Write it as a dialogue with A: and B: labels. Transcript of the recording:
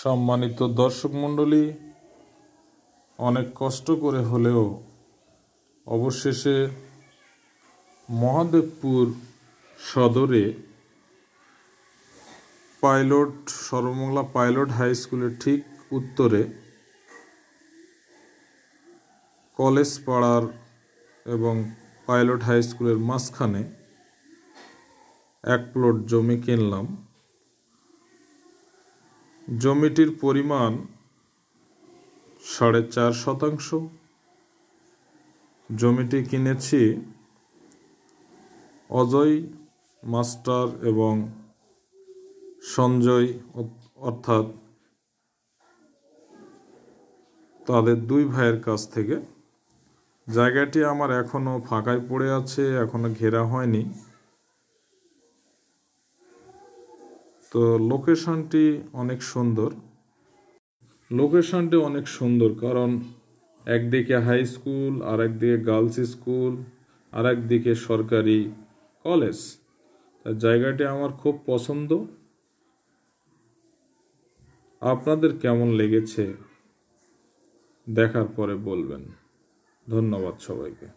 A: সম্মানিত দর্শক মণ্ডলী, অনেক কষ্ট করে হলেও অবশেষে মহাদেবপুর সদরে সর্বমঙ্গলা পাইলট হাই স্কুলের ঠিক উত্তরে কলেজ পাড়ার এবং পাইলট হাই স্কুলের মাঝখানে এক প্লট জমি কিনলাম। জমিটির পরিমাণ 4.5 শতাংশ। জমিটি কিনেছি অজয় মাস্টার এবং সঞ্জয় অর্থাৎ তাদের দুই ভাইয়ের কাছ থেকে। জায়গাটি আমার এখনো ফাঁকায় পড়ে আছে, এখনো ঘেরা হয়নি। তো লোকেশনটি অনেক সুন্দর, কারণ একদিকে হাই স্কুল, আর একদিকে গার্লস স্কুল, আর একদিকে সরকারি কলেজ। জায়গাটি আমার খুব পছন্দ। আপনাদের কেমন লেগেছে দেখার পরে বলবেন। ধন্যবাদ সবাইকে।